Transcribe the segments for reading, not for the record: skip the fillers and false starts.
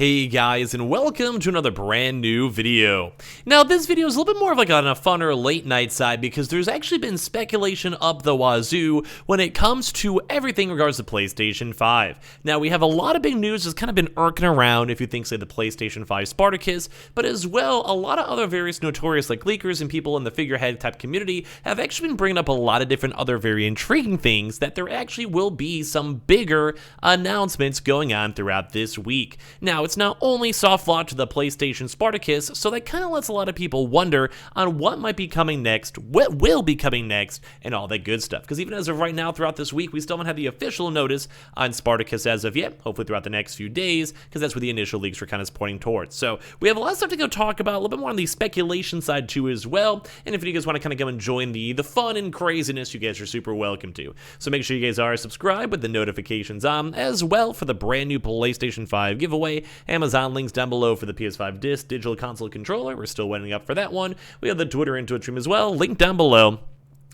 Hey guys, and welcome to another brand new video. Now this video is a little bit more of like on a funner late night side because there's actually been speculation up the wazoo when it comes to everything in regards to PlayStation 5. Now we have a lot of big news that's kind of been irking around if you think say the PlayStation 5 Spartacus, but as well a lot of other various notorious like leakers and people in the figurehead type community have actually been bringing up a lot of different other very intriguing things that there actually will be some bigger announcements going on throughout this week. Now it's not only soft launch to the PlayStation Spartacus, so that kind of lets a lot of people wonder on what might be coming next, what will be coming next, and all that good stuff. Because even as of right now, throughout this week, we still haven't had the official notice on Spartacus as of yet, hopefully throughout the next few days, because that's where the initial leaks were kind of pointing towards. So we have a lot of stuff to go talk about, a little bit more on the speculation side too as well, and if you guys want to kind of go and join the fun and craziness, you guys are super welcome to. So make sure you guys are subscribed with the notifications on as well for the brand new PlayStation 5 giveaway. Amazon links down below for the PS5 Digital Console Controller. We're still waiting up for that one. We have the Twitter and Twitch stream as well, link down below.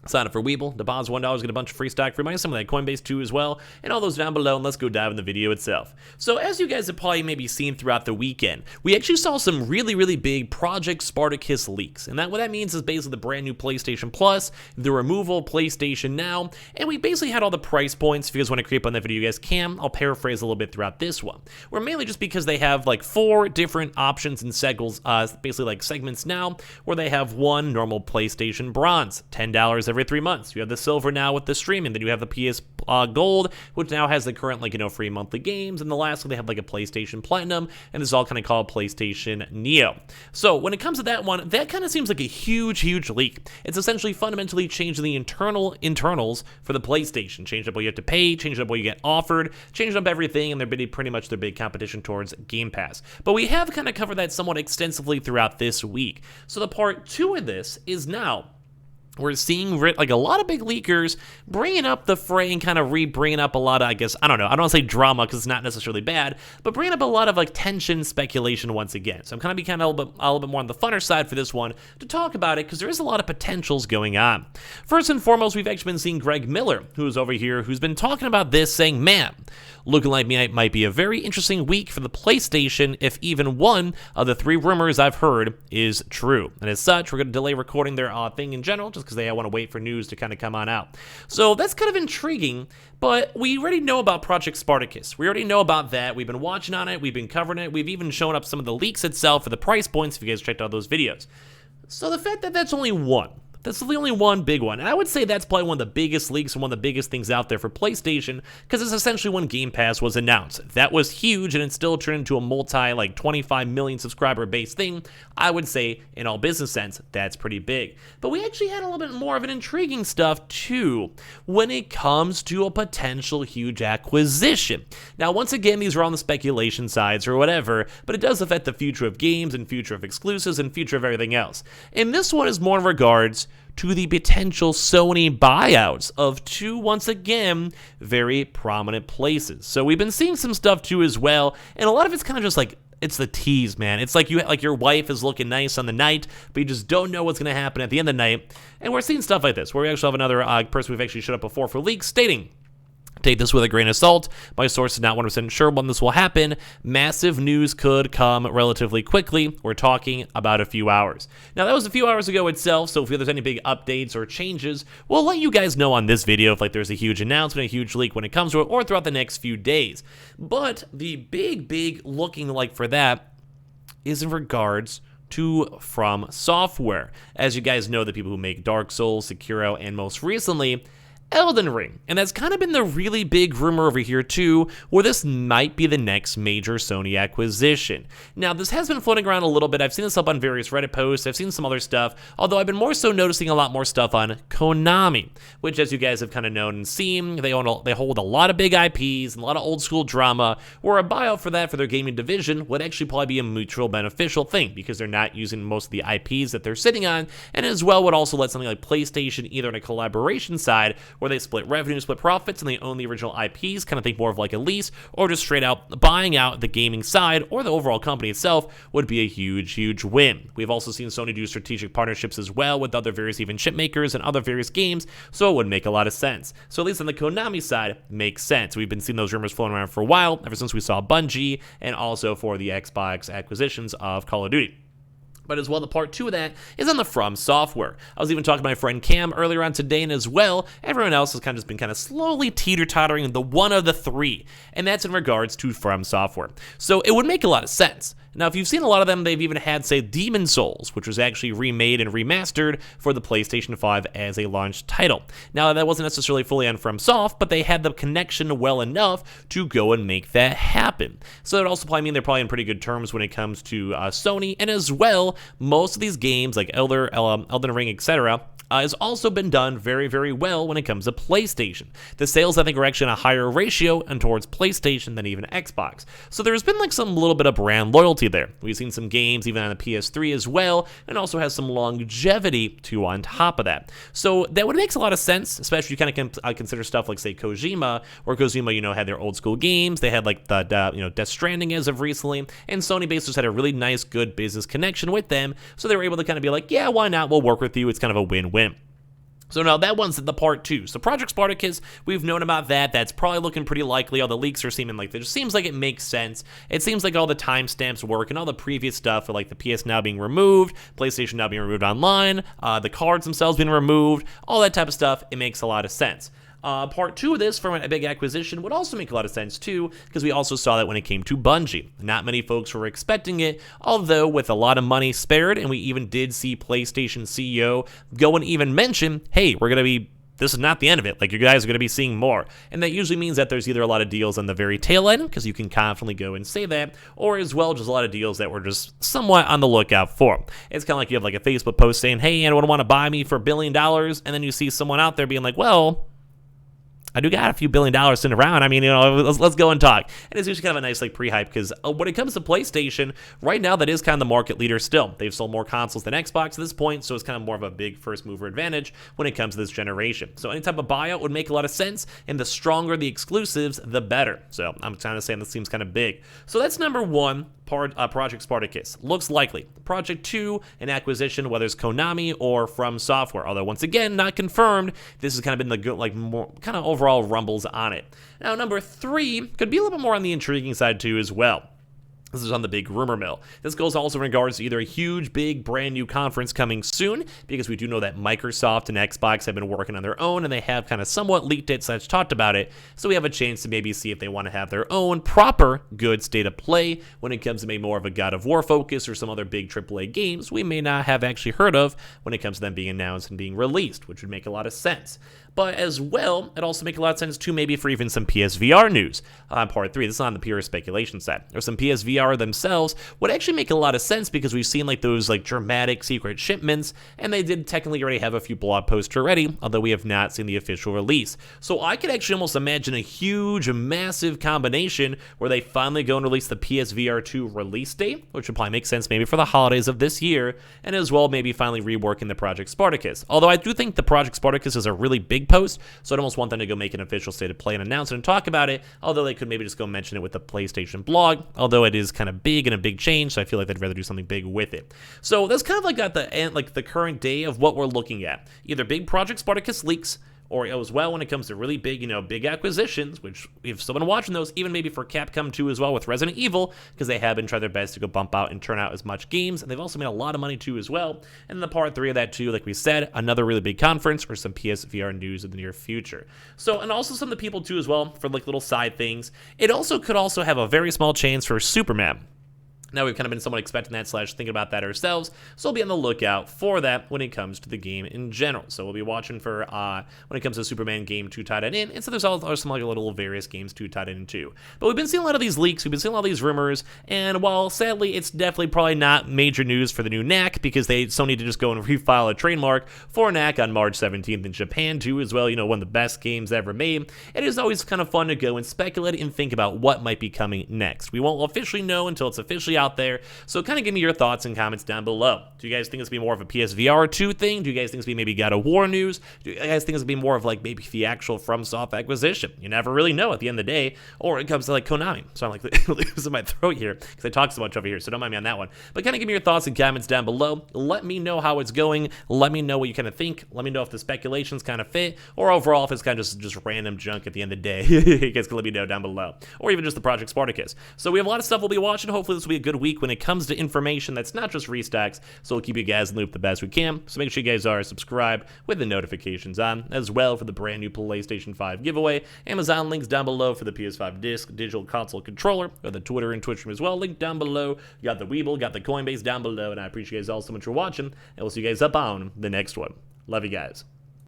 Sign up for Weeble, deposit $1, get a bunch of free stock, free money, some of that Coinbase too as well, and all those down below, and let's go dive in the video itself. So as you guys have probably maybe seen throughout the weekend, we actually saw some really big Project Spartacus leaks, and what that means is basically the brand new PlayStation Plus, the removal of PlayStation Now, and we basically had all the price points. If you guys want to creep on that video, you guys can. I'll paraphrase a little bit throughout this one. We're mainly just because they have like 4 different options and basically like segments now, where they have one normal PlayStation Bronze, $10 every 3 months. You have the Silver now with the streaming, then you have the PS Gold, which now has the current free monthly games, and the last one they have like a PlayStation Platinum, and this is all kind of called PlayStation Neo. So when it comes to that one, that kind of seems like a huge leak. It's essentially fundamentally changing the internals for the PlayStation, changed up what you have to pay, changed up what you get offered, changed up everything, and they're pretty much their big competition towards Game Pass. But we have kind of covered that somewhat extensively throughout this week. So the part 2 of this is now we're seeing like a lot of big leakers bringing up the fray and kind of bringing up a lot of, I don't want to say drama because it's not necessarily bad, but bringing up a lot of like tension speculation once again. So I'm kind of a little bit more on the funner side for this one to talk about it because there is a lot of potentials going on. First and foremost, we've actually been seeing Greg Miller, who's over here, who's been talking about this, saying, man, looking like it might be a very interesting week for the PlayStation if even one of the 3 rumors I've heard is true. And as such, we're going to delay recording their thing in general just because they want to wait for news to kind of come on out. So that's kind of intriguing, but we already know about Project Spartacus. We already know about that. We've been watching on it. We've been covering it. We've even shown up some of the leaks itself for the price points if you guys checked out those videos. So the fact that that's only one, that's the only one big one. And I would say that's probably one of the biggest leaks and one of the biggest things out there for PlayStation because it's essentially when Game Pass was announced. That was huge and it still turned into a 25 million subscriber base thing. I would say in all business sense, that's pretty big. But we actually had a little bit more of an intriguing stuff too when it comes to a potential huge acquisition. Now, once again, these are on the speculation sides or whatever, but it does affect the future of games and future of exclusives and future of everything else. And this one is more in regards to the potential Sony buyouts of 2, once again, very prominent places. So we've been seeing some stuff too as well, and a lot of it's kind of just like, it's the tease, man. It's like your wife is looking nice on the night, but you just don't know what's going to happen at the end of the night. And we're seeing stuff like this, where we actually have another person we've actually showed up before for leaks stating, take this with a grain of salt. My source is not 100% sure when this will happen. Massive news could come relatively quickly. We're talking about a few hours. Now, that was a few hours ago itself, so if there's any big updates or changes, we'll let you guys know on this video if there's a huge announcement, a huge leak when it comes to it, or throughout the next few days. But the big looking like for that is in regards to From Software. As you guys know, the people who make Dark Souls, Sekiro, and most recently, Elden Ring. And that's kind of been the really big rumor over here too, where this might be the next major Sony acquisition. Now, this has been floating around a little bit. I've seen this up on various Reddit posts. I've seen some other stuff, although I've been more so noticing a lot more stuff on Konami, which, as you guys have kind of known and seen, they hold a lot of big IPs and a lot of old school drama, where a buyout for that for their gaming division would actually probably be a mutual beneficial thing because they're not using most of the IPs that they're sitting on, and as well would also let something like PlayStation, either on a collaboration side, where they split revenue, split profits, and they own the original IPs, kind of think more of like a lease, or just straight out buying out the gaming side or the overall company itself would be a huge win. We've also seen Sony do strategic partnerships as well with other various even chip makers and other various games, so it would make a lot of sense. So at least on the Konami side, makes sense. We've been seeing those rumors floating around for a while, ever since we saw Bungie, and also for the Xbox acquisitions of Call of Duty. But as well, the part 2 of that is on the From software. I was even talking to my friend Cam earlier on today, and as well, everyone else has kind of just been kind of slowly teeter-tottering the one of the 3, and that's in regards to From software. So it would make a lot of sense. Now, if you've seen a lot of them, they've even had, say, Demon Souls, which was actually remade and remastered for the PlayStation 5 as a launch title. Now, that wasn't necessarily fully on FromSoft, but they had the connection well enough to go and make that happen. So it also probably mean they're probably in pretty good terms when it comes to Sony, and as well, most of these games like Elden Ring, etc., has also been done very well when it comes to PlayStation. The sales, I think, are actually in a higher ratio and towards PlayStation than even Xbox. So there's been like some little bit of brand loyalty there. We've seen some games even on the PS3 as well, and also has some longevity too on top of that. So that would make a lot of sense, especially if you kind of consider stuff like, say, Kojima, where Kojima, had their old school games. They had like the Death Stranding as of recently, and Sony basically just had a really nice, good business connection with them. So they were able to kind of be like, yeah, why not? We'll work with you. It's kind of a win-win. So now that one's the part 2. So Project Spartacus, we've known about that. That's probably looking pretty likely. All the leaks are seeming like, it just seems like it makes sense. It seems like all the timestamps work and all the previous stuff, like the PS now being removed, PlayStation now being removed online, the cards themselves being removed, all that type of stuff, it makes a lot of sense. Part 2 of this from a big acquisition would also make a lot of sense too, because we also saw that when it came to Bungie. Not many folks were expecting it, although with a lot of money spared, and we even did see PlayStation CEO go and even mention, hey, this is not the end of it. Like, you guys are going to be seeing more. And that usually means that there's either a lot of deals on the very tail end, because you can confidently go and say that, or as well, just a lot of deals that we're just somewhat on the lookout for. It's kind of like you have like a Facebook post saying, hey, anyone want to buy me for $1 billion? And then you see someone out there being like, well, I do got a few $1 billion sitting around. I mean, let's go and talk. And it's usually kind of a nice like pre-hype, because when it comes to PlayStation, right now that is kind of the market leader still. They've sold more consoles than Xbox at this point, so it's kind of more of a big first mover advantage when it comes to this generation. So any type of buyout would make a lot of sense, and the stronger the exclusives, the better. So I'm kind of saying this seems kind of big. So that's number 1. Project Spartacus. Looks likely. Project 2, an acquisition, whether it's Konami or From Software. Although, once again, not confirmed. This has kind of been the good, like, more kind of overall rumbles on it. Now, number 3 could be a little bit more on the intriguing side, too, as well. This is on the big rumor mill. This goes also in regards to either a huge, big, brand new conference coming soon, because we do know that Microsoft and Xbox have been working on their own, and they have kind of somewhat leaked it, / talked about it, so we have a chance to maybe see if they want to have their own proper, good state of play when it comes to maybe more of a God of War focus or some other big AAA games we may not have actually heard of when it comes to them being announced and being released, which would make a lot of sense. But as well, it also makes a lot of sense too, maybe for even some PSVR news on part 3. This is on the pure speculation side. Or some PSVR themselves would actually make a lot of sense, because we've seen like those like dramatic secret shipments, and they did technically already have a few blog posts already, although we have not seen the official release. So I could actually almost imagine a huge, massive combination where they finally go and release the PSVR 2 release date, which would probably make sense maybe for the holidays of this year, and as well maybe finally reworking the Project Spartacus. Although I do think the Project Spartacus is a really big post, so I'd almost want them to go make an official state of play and announce it and talk about it, although they could maybe just go mention it with the PlayStation blog, although it is kind of big and a big change, so I feel like they'd rather do something big with it. So that's kind of like at the end, like the current day of what we're looking at. Either big Project Spartacus leaks, or as well when it comes to really big, big acquisitions, which we've still been watching those, even maybe for Capcom 2 as well with Resident Evil, because they have been trying their best to go bump out and turn out as much games, and they've also made a lot of money too as well. And the part 3 of that too, like we said, another really big conference or some PSVR news in the near future. So, and also some of the people too as well, for like little side things. It also could also have a very small chance for Superman. Now we've kind of been somewhat expecting that / thinking about that ourselves, so we'll be on the lookout for that when it comes to the game in general. So we'll be watching for when it comes to Superman game 2 tied in, and so there's also some like little various games 2 tied in too. But we've been seeing a lot of these leaks, we've been seeing all these rumors, and while sadly it's definitely probably not major news for the new knack, because Sony did just go and refile a trademark for knack on March 17th in Japan too as well, one of the best games ever made. It is always kind of fun to go and speculate and think about what might be coming next. We won't officially know until it's officially out out there. So kind of give me your thoughts and comments down below. Do you guys think it's going to be more of a PSVR 2 thing? Do you guys think it's going to be maybe God of War news? Do you guys think it's going to be more of like maybe the actual FromSoft acquisition? You never really know at the end of the day, or it comes to like Konami. So I'm like losing my throat here because I talk so much over here, so don't mind me on that one. But kind of give me your thoughts and comments down below. Let me know how it's going. Let me know what you kind of think. Let me know if the speculations kind of fit, or overall if it's kind of just random junk at the end of the day. You guys can let me know down below, or even just the Project Spartacus. So we have a lot of stuff we'll be watching. Hopefully this will be a good week when it comes to information that's not just restocks, so we'll keep you guys in the loop the best we can. So make sure you guys are subscribed with the notifications on as well for the brand new PlayStation 5 giveaway. Amazon links down below for the PS5 digital console controller, or the Twitter and Twitch stream as well, link down below. You got the Weeble, got the Coinbase down below, and I appreciate you guys all so much for watching, and we'll see you guys up on the next one. Love you guys.